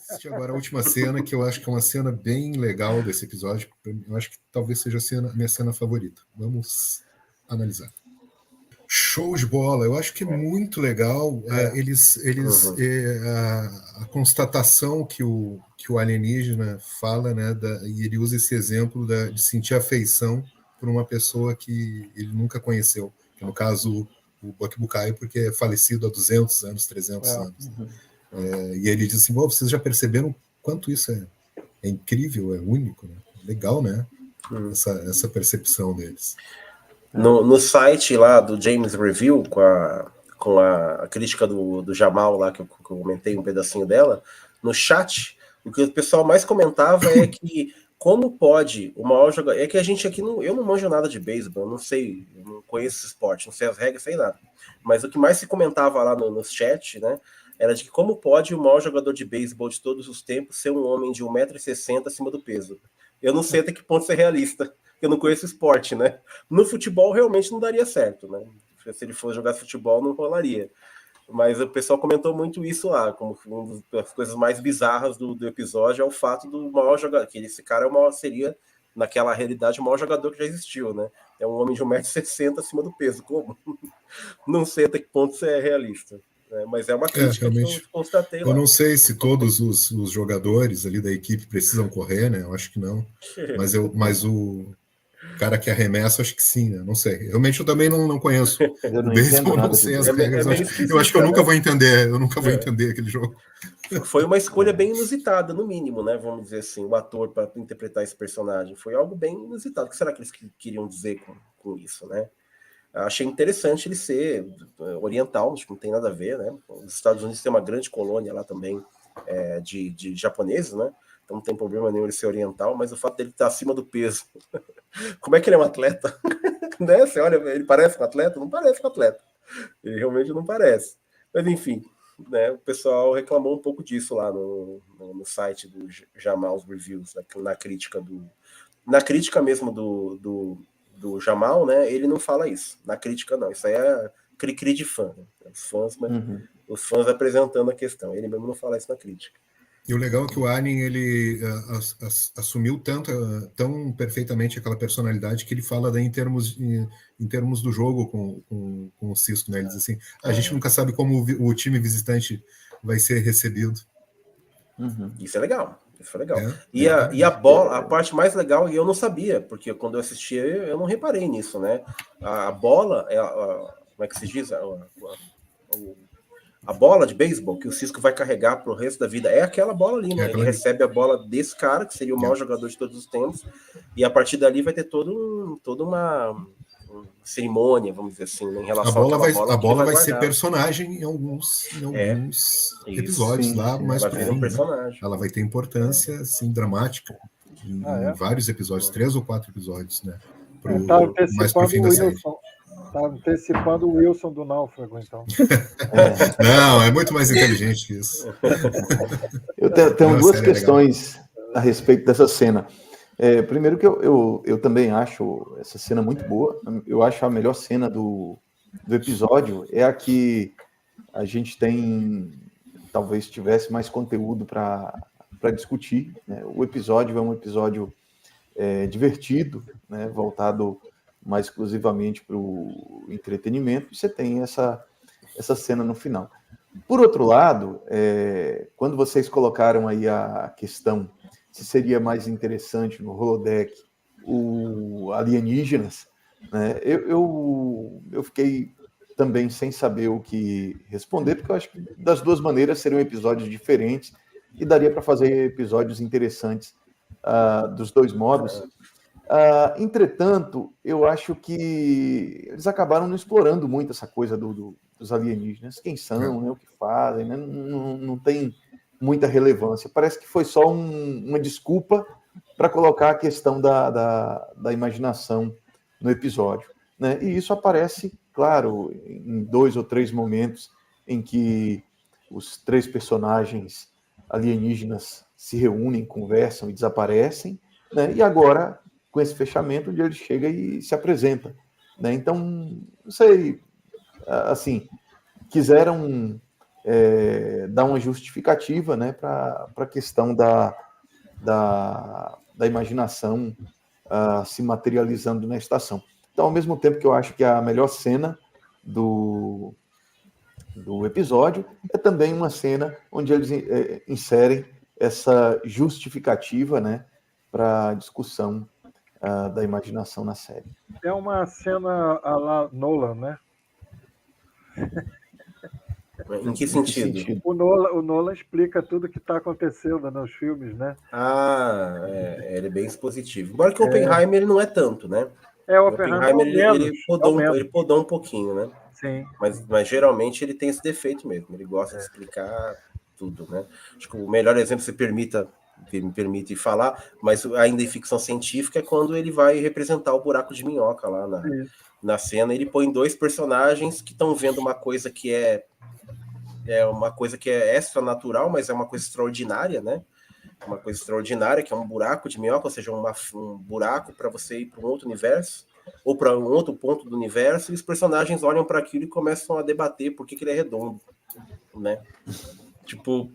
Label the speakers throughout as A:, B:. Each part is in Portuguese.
A: assistir agora a última cena, que eu acho que é uma cena bem legal desse episódio. Eu acho que talvez seja a minha cena favorita. Vamos analisar. Show de bola, eu acho que é muito legal a constatação que o alienígena fala, né, e ele usa esse exemplo de sentir afeição por uma pessoa que ele nunca conheceu, que no caso o Buck Bucaille, porque é falecido há 200 anos, 300 anos. E ele diz assim, vocês já perceberam quanto isso é incrível, é único, né? Legal, né? Essa percepção deles.
B: No site lá do James Review, com a crítica do Jamal lá, que eu comentei um pedacinho dela, no chat, o que o pessoal mais comentava é que como pode o maior jogador... É que a gente aqui, eu não manjo nada de beisebol, eu não sei, eu não conheço esse esporte, não sei as regras, sei nada. Mas o que mais se comentava lá no chat, né, era de que como pode o maior jogador de beisebol de todos os tempos ser um homem de 1,60 m acima do peso. Eu não sei até que ponto isso é realista, eu não conheço esporte, né? No futebol realmente não daria certo, né? Se ele for jogar futebol não rolaria. Mas o pessoal comentou muito isso lá, como uma das coisas mais bizarras do episódio é o fato do maior jogador, que esse cara seria, naquela realidade, o maior jogador que já existiu, né? É um homem de 1,60 m acima do peso. Como? Não sei até que ponto isso é realista. Né? Mas é uma crítica que eu constatei lá.
A: Eu não sei se todos os jogadores ali da equipe precisam correr, né? Eu acho que não. Mas o cara que arremessa, acho que sim, né? Não sei. Realmente eu também não conheço o beisebol, não sei as regras. Eu acho que eu nunca vou entender. Eu nunca vou entender aquele jogo.
B: Foi uma escolha bem inusitada, no mínimo, né? Vamos dizer assim, o ator para interpretar esse personagem. Foi algo bem inusitado. O que será que eles queriam dizer com isso, né? Achei interessante ele ser oriental, acho que não tem nada a ver, né? Os Estados Unidos tem uma grande colônia lá também de japoneses, né? Então não tem problema nenhum ele ser oriental, mas o fato dele estar acima do peso. Como é que ele é um atleta? Né? Você olha, ele parece um atleta? Não parece um atleta. Ele realmente não parece. Mas enfim, né? O pessoal reclamou um pouco disso lá no site do Jamal's Reviews, na crítica na crítica mesmo do Jamal, né? Ele não fala isso. Na crítica, não. Isso aí é cri-cri de fã. Né? Os fãs apresentando a questão. Ele mesmo não fala isso na crítica.
A: E o legal é que o Alien, ele assumiu tão perfeitamente aquela personalidade que ele fala em termos do jogo com o Cisco, né? Ele diz assim, a gente nunca sabe como o time visitante vai ser recebido.
B: Isso é legal. Isso foi legal. E a bola, a parte mais legal, e eu não sabia, porque quando eu assistia, eu não reparei nisso, né? A bola, como é que se diz? A bola de beisebol que o Cisco vai carregar pro resto da vida é aquela bola ali, né? Ele recebe a bola desse cara, que seria o maior jogador de todos os tempos, e a partir dali vai ter toda uma cerimônia, vamos dizer assim, né, em relação
A: a bola vai ser personagem em alguns episódios lá, mas ela vai ter importância assim, dramática em vários episódios, 3 ou 4 episódios, né? Mais pro fim da série.
C: Tá antecipando o Wilson do Náufrago, então.
A: Não, é muito mais inteligente que isso.
D: Eu tenho duas questões a respeito dessa cena. Primeiro que eu também acho essa cena muito boa. Eu acho a melhor cena do episódio é a que a gente talvez tivesse mais conteúdo para discutir. Né? O episódio é um episódio divertido, né? Voltado mais exclusivamente para o entretenimento, e você tem essa cena no final. Por outro lado, quando vocês colocaram aí a questão se seria mais interessante no holodeck o alienígenas, né, eu fiquei também sem saber o que responder, porque eu acho que das duas maneiras seriam episódios diferentes e daria para fazer episódios interessantes dos dois modos. Entretanto, eu acho que eles acabaram não explorando muito essa coisa dos alienígenas, quem são, né, o que fazem, né, não tem muita relevância. Parece que foi só uma desculpa para colocar a questão da imaginação no episódio. Né? E isso aparece, claro, em 2 ou 3 momentos em que os 3 personagens alienígenas se reúnem, conversam e desaparecem, né? E agora com esse fechamento, onde ele chega e se apresenta. Né? Então, não sei, assim, quiseram dar uma justificativa, né, para a questão da imaginação se materializando na estação. Então, ao mesmo tempo que eu acho que a melhor cena do episódio é também uma cena onde eles inserem essa justificativa, né, para a discussão da imaginação na série.
C: É uma cena à la Nolan, né?
B: Em que sentido?
C: O Nolan explica tudo que está acontecendo nos filmes, né?
B: Ele é bem expositivo. Embora que o Oppenheimer ele não é tanto, né?
C: O Oppenheimer
B: ele podou um pouquinho, né?
C: Sim.
B: Mas geralmente ele tem esse defeito mesmo. Ele gosta de explicar tudo, né? Acho que o melhor exemplo, se me permite falar, mas ainda em ficção científica, é quando ele vai representar o buraco de minhoca lá na cena. Ele põe 2 personagens que estão vendo uma coisa que é uma coisa que é extranatural, mas é uma coisa extraordinária, né? Uma coisa extraordinária, que é um buraco de minhoca, ou seja, um buraco para você ir para um outro universo, ou para um outro ponto do universo, e os personagens olham para aquilo e começam a debater por que ele é redondo, né? Tipo,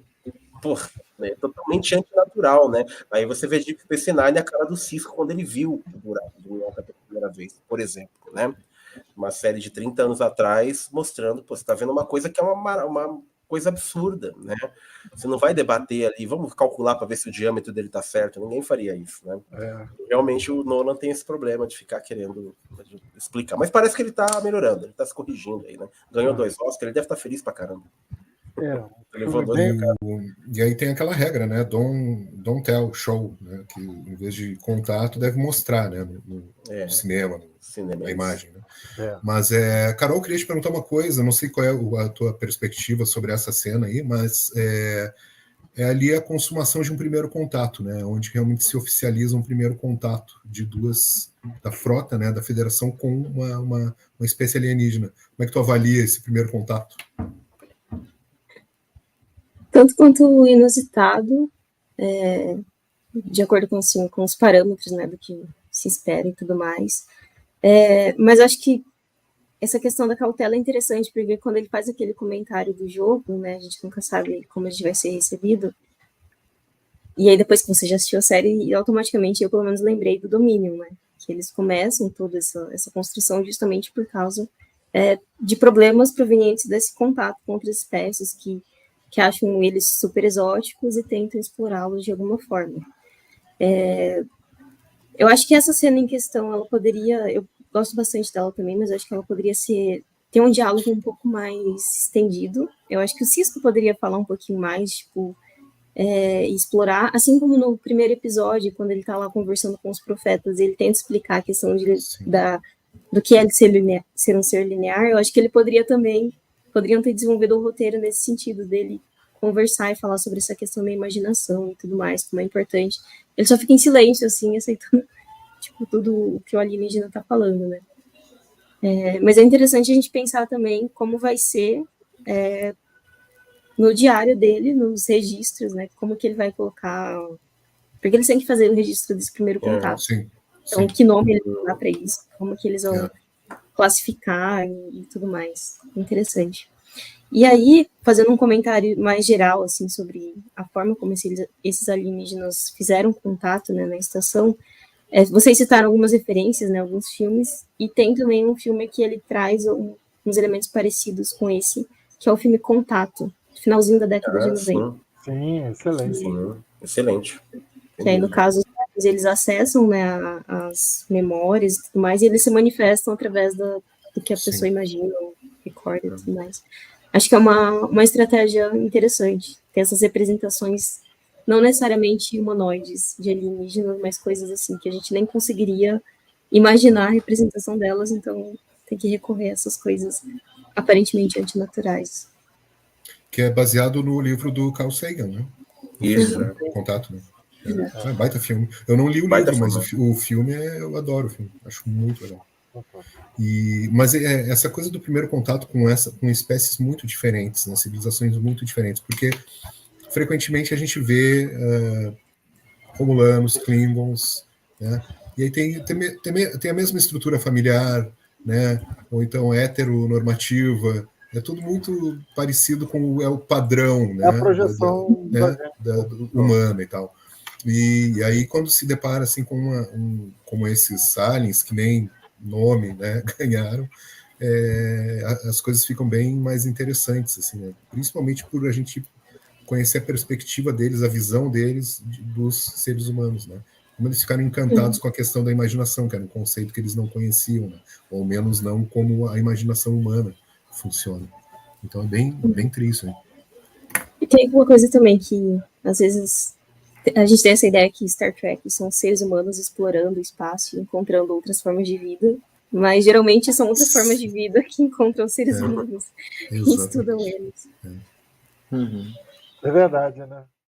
B: porra, é totalmente antinatural, né? Aí você vê Deep Space Nine a cara do Cisco quando ele viu o buraco de minhoca pela primeira vez, por exemplo, né? Uma série de 30 anos atrás, mostrando, você está vendo uma coisa que é uma coisa absurda, né? Você não vai debater ali, vamos calcular para ver se o diâmetro dele está certo, ninguém faria isso, né? Realmente o Nolan tem esse problema de ficar querendo explicar, mas parece que ele está melhorando, ele está se corrigindo aí, né? Ganhou 2 Oscars, ele deve estar feliz pra caramba.
A: E aí tem aquela regra, né? Don't tell, show, né? Que em vez de contar, tu deve mostrar, né? No cinema, na imagem, né? Mas, Carol, eu queria te perguntar uma coisa, não sei qual é a tua perspectiva sobre essa cena aí, mas é ali a consumação de um primeiro contato, né? Onde realmente se oficializa um primeiro contato de 2 da frota, né? Da Federação com uma espécie alienígena. Como é que tu avalia esse primeiro contato?
E: Tanto quanto inusitado, de acordo com os parâmetros, né, do que se espera e tudo mais. Mas acho que essa questão da cautela é interessante, porque quando ele faz aquele comentário do jogo, né, a gente nunca sabe como a gente vai ser recebido. E aí, depois que você já assistiu a série, automaticamente eu, pelo menos, lembrei do Dominion, né, que eles começam toda essa construção justamente por causa de problemas provenientes desse contato com outras espécies que acham eles super exóticos e tentam explorá-los de alguma forma. Eu acho que essa cena em questão, ela poderia... Eu gosto bastante dela também, mas eu acho que ela poderia ter um diálogo um pouco mais estendido. Eu acho que o Cisco poderia falar um pouquinho mais, tipo, explorar, assim como no primeiro episódio, quando ele tá lá conversando com os profetas, ele tenta explicar a questão do que é ser um ser linear. Eu acho que ele poderiam ter desenvolvido o roteiro nesse sentido, dele conversar e falar sobre essa questão da imaginação e tudo mais, como é importante. Ele só fica em silêncio, assim, aceitando tipo, tudo o que o alienígena está falando, né? Mas é interessante a gente pensar também como vai ser no diário dele, nos registros, né? Como que ele vai colocar... Porque eles têm que fazer o registro desse primeiro contato.
A: Sim.
E: Então, que nome ele vai dar para isso? Como que eles vão classificar e tudo mais. Interessante. E aí, fazendo um comentário mais geral, assim, sobre a forma como esses alienígenas fizeram contato, né, na estação, vocês citaram algumas referências, né, alguns filmes, e tem também um filme que ele traz uns elementos parecidos com esse, que é o filme Contato, finalzinho da década de 90.
C: Sim, excelente.
B: Sim, excelente.
E: Que aí, no caso, eles acessam, né, as memórias e tudo mais, e eles se manifestam através do que a pessoa imagina, recorda e tudo mais. Acho que é uma estratégia interessante, ter essas representações não necessariamente humanoides de alienígenas, mas coisas assim que a gente nem conseguiria imaginar a representação delas, então tem que recorrer a essas coisas aparentemente antinaturais.
A: Que é baseado no livro do Carl Sagan, né?
B: Isso.
A: Contato, né? É baita filme. Eu não li o livro, mas o filme eu adoro o filme. Acho muito legal. Mas essa coisa do primeiro contato com espécies muito diferentes, né, civilizações muito diferentes, porque frequentemente a gente vê Romulanos, Klingons, né, e aí tem a mesma estrutura familiar, né, ou então heteronormativa, é tudo muito parecido com o padrão, né?
C: É a projeção
A: do humano e tal. E aí, quando se depara assim, com como esses aliens, que nem nome, né, ganharam, as coisas ficam bem mais interessantes, assim, né? Principalmente por a gente conhecer a perspectiva deles, a visão deles dos seres humanos, né? Como eles ficaram encantados com a questão da imaginação, que era um conceito que eles não conheciam, né? Ou ao menos não como a imaginação humana funciona. Então é bem triste, né?
E: E tem uma coisa também que, às vezes, a gente tem essa ideia que Star Trek são seres humanos explorando o espaço e encontrando outras formas de vida, mas geralmente são outras formas de vida que encontram seres humanos e estudam eles.
C: É verdade, né?